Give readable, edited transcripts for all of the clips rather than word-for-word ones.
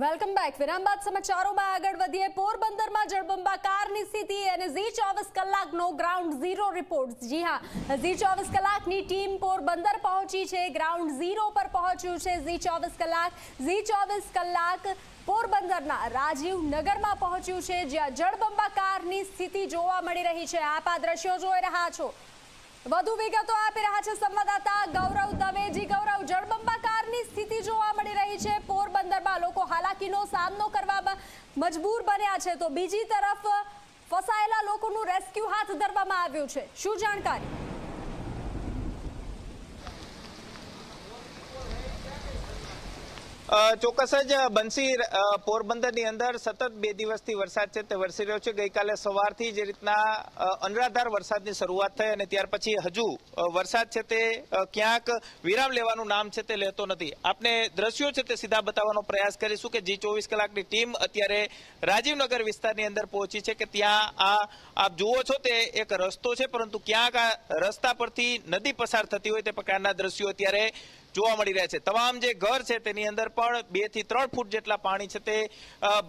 Welcome back. વિરામ બાદ સમાચારોમાં આગળ વધીએ. પોરબંદરમાં જળબંબાકારની સ્થિતિ અને ઝી 24 કલાકનો ગ્રાઉન્ડ ઝીરો રિપોર્ટ. જી હા, ઝી 24 કલાકની ટીમ પોરબંદર પહોંચી છે. ગ્રાઉન્ડ ઝીરો પર પહોંચ્યું છે ઝી 24 કલાક. ઝી 24 કલાક પોરબંદરના રાજીવનગરમાં પહોંચ્યું છે, જ્યાં જળબંબાકારની સ્થિતિ જોવા મળી રહી છે. આપ આ દ્રશ્યો જોઈ રહ્યા છો. વધુ વિગતો આપી રહ્યા છે સંવાદદાતા ગૌરવ દવેજી. ગૌરવ, જળબંબાકારની સ્થિતિ જોવા મળી રહી છે. પોરબંદરમાં લોકો હાલાકીનો સામનો કરવામાં મજબૂર બન્યા છે, તો બીજી તરફ ફસાયેલા લોકોનું રેસ્ક્યુ હાથ ધરવામાં આવ્યું છે. શું જાણકારી? ચોક્કસ જ બંસી, પોરબંદરની અંદર સતત 2 દિવસથી વરસાદ છે તે વરસી રહ્યો છે. ગઈકાલે સવારથી જે રીતના અનરાધાર વરસાદની શરૂઆત થઈ અને ત્યાર પછી હજુ વરસાદ છે તે ક્યાંક વિરામ લેવાનું નામ છે તે લેતો નથી. આપને દ્રશ્યો છે તે સીધા બતાવવાનો પ્રયાસ કરીશું કે જી 24 કલાકની ટીમ અત્યારે રાજીવનગર વિસ્તારની અંદર પહોંચી છે કે ત્યાં આપ જુઓ છો તે એક રસ્તો છે, પરંતુ ક્યાંક આ રસ્તા પરથી નદી પસાર થતી હોય તે પ્રકારના દ્રશ્યો અત્યારે જોવા મળી રહ્યા છે. તમામ જે ઘર છે તેની અંદર પણ 2 થી 3 ફૂટ જેટલા પાણી છે તે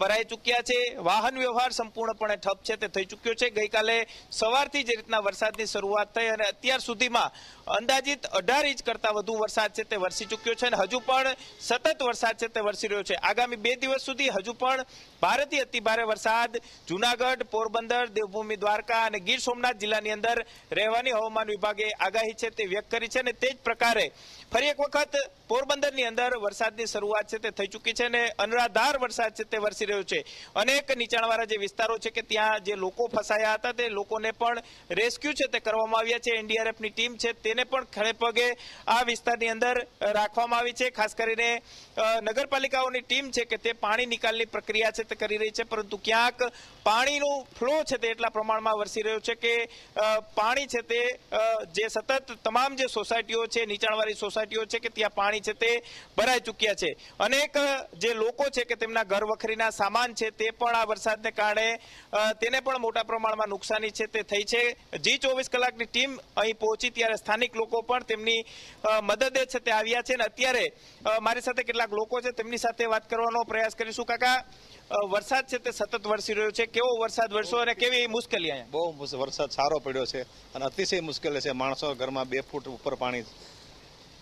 ભરાઈ ચૂક્યા છે. વાહન વ્યવહાર સંપૂર્ણપણે ઠપ છે તે થઈ ચૂક્યો છે. ગઈકાલે સવારથી જે રીતના વરસાદની શરૂઆત થઈ અને અત્યાર સુધીમાં અંદાજિત 18 ઇંચ કરતા વધુ વરસાદ છે તે વરસી ચૂક્યો છે અને હજુ પણ સતત વરસાદ છે તે વરસી રહ્યો છે. આગામી 2 દિવસ સુધી હજુ પણ ભારેથી અતિભારે વરસાદ જૂનાગઢ, પોરબંદર, દેવભૂમિ દ્વારકા અને ગીર સોમનાથ જિલ્લાની અંદર રહેવાની હવામાન વિભાગે આગાહી છે તે વ્યક્ત કરી છે અને તે જ પ્રકારે ફરી એક વખત પોરબંદરની અંદર વરસાદની શરૂઆત છે તે થઈ ચૂકી છે અને અનરાધાર વરસાદ છે તે વરસી રહ્યો છે. અનેક નીચાણવાળા જે વિસ્તારો છે કે ત્યાં જે લોકો ફસાયા હતા તે લોકોને પણ રેસ્ક્યુ છે તે કરવામાં આવ્યા છે. એનડીઆરએફની ટીમ છે તેને પણ ખડે પગે આ વિસ્તારની અંદર રાખવામાં આવી છે. ખાસ કરીને નગરપાલિકાઓની ટીમ છે કે તે પાણી નિકાલની પ્રક્રિયા છે તે કરી રહી છે, પરંતુ ક્યાંક પાણીનું ફ્લો છે તે એટલા પ્રમાણમાં વરસી રહ્યો છે કે પાણી છે તે જે સતત તમામ જે સોસાયટીઓ છે, નીચાણવાળી સોસાયટીઓ છે કે ત્યાં પાણી છે તે ભરાઈ ચૂક્યા છે. અનેક જે લોકો છે કે તેમના ઘર વખરીના સામાન છે તે પણ આ વરસાદને કારણે તેને પણ મોટા પ્રમાણમાં નુકસાની છે તે થઈ છે. જી 24 કલાકની ટીમ અહીં પહોંચી ત્યારે સ્થાનિક લોકો પણ તેમની મદદે છે તે આવ્યા છે અને અત્યારે મારી સાથે કેટલાક લોકો છે તેમની સાથે વાત કરવાનો પ્રયાસ કરીશું. કાકા, વરસાદ છે તે સતત વરસી રહ્યો છે. કેવો વરસાદ વરસ્યો અને કેવી મુશ્કેલી? અહીંયા બહુ વરસાદ સારો પડ્યો છે અને અતિશય મુશ્કેલી છે. માણસો ઘરમાં 2 ફૂટ ઉપર પાણી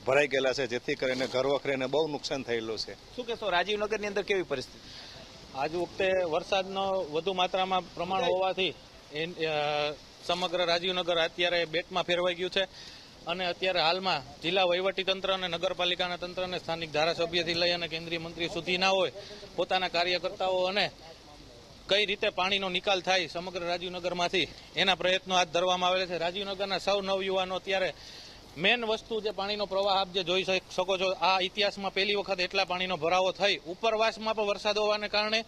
ભરાઈ ગયેલા છે, જેથી કરીને ઘર વખરીને બહુ નુકસાન થયેલું છે. શું કહેશો, રાજીવનગરની અંદર કેવી પરિસ્થિતિ? આજ વખતે વરસાદનો વધુ માત્રામાં પ્રમાણ હોવાથી સમગ્ર રાજીવનગર અત્યારે બેટમાં ફેરવાઈ ગયું છે અને અત્યારે હાલમાં જિલ્લા વહીવટીતંત્ર અને નગરપાલિકાના તંત્રને સ્થાનિક ધારાસભ્યથી લઈ અને કેન્દ્રીય મંત્રી સુધી ના હોય પોતાના કાર્યકર્તાઓ અને કઈ રીતે પાણીનો નિકાલ થાય સમગ્ર રાજીવનગરમાંથી એના પ્રયત્નો હાથ ધરવામાં આવેલા છે. રાજીવનગરના સૌ નવયુવાનો અત્યારે મેન વસ્તુ જે પાણીનો પ્રવાહ આપ જે જોઈ શકો છો, આ ઇતિહાસમાં પહેલી વખત એટલા પાણીનો ભરાવો થઈ. ઉપરવાસમાં પણ વરસાદ હોવાને કારણે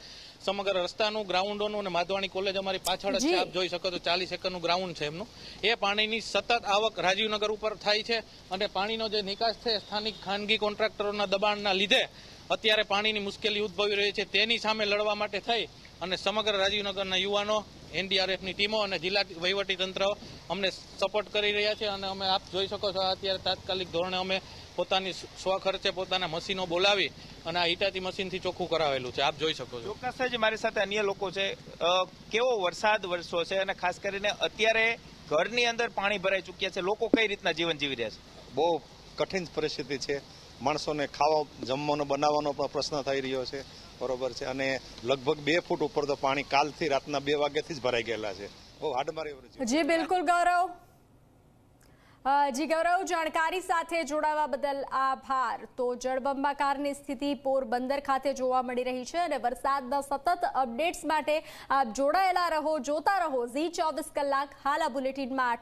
સમગ્ર રસ્તાનું, ગ્રાઉન્ડોનું અને માધવાણી કોલેજ અમારી પાછળ જ છે, આપ જોઈ શકો છો 40 એકરનું ગ્રાઉન્ડ છે એમનું. એ પાણીની સતત આવક રાજીવનગર ઉપર થાય છે અને પાણીનો જે નિકાસ છે સ્થાનિક ખાનગી કોન્ટ્રાક્ટરોના દબાણના લીધે અત્યારે પાણીની મુશ્કેલી ઉદ્ભવી રહી છે. તેની સામે લડવા માટે થઈ અને સમગ્ર રાજીવનગરના યુવાનો, એનડીઆરએફની ટીમો અને જિલ્લા વહીવટીતંત્ર અમને સપોર્ટ કરી રહ્યા છે અને અમે આપ જોઈ શકો છો અત્યારે તાત્કાલિક ધોરણે અમે પોતાની સ્વખર્ચે પોતાના મશીનો બોલાવી અને આ હિટાચી મશીનથી ચોખ્ખું કરાવેલું છે, આપ જોઈ શકો છો. ચોક્કસ જ મારી સાથે અન્ય લોકો છે. કેવો વરસાદ વરસ્યો છે અને ખાસ કરીને અત્યારે ઘરની અંદર પાણી ભરાઈ ચૂક્યા છે, લોકો કઈ રીતના જીવન જીવી રહ્યા છે? બહુ કઠિન પરિસ્થિતિ છે. માણસોને ખાવા જમવાનો બનાવવાનો પણ પ્રશ્ન થઈ રહ્યો છે, બરોબર છે. અને લગભગ 2 ફૂટ ઉપર તો પાણી કાલથી રાતના 2 વાગ્યાથી જ ભરાઈ ગયેલા છે. બહુ હાડમારી છે. જી બિલકુલ ગૌરવ. જી ગૌરવ, જાણકારી સાથે જોડાવા બદલ આભાર. તો જળબંબાકારની સ્થિતિ પોરબંદર ખાતે જોવા મળી રહી છે અને વરસાદના સતત અપડેટ્સ માટે આપ જોડાયેલા રહો, જોતા રહો ઝી 24 કલાક. હાલ આ બુલેટિનમાં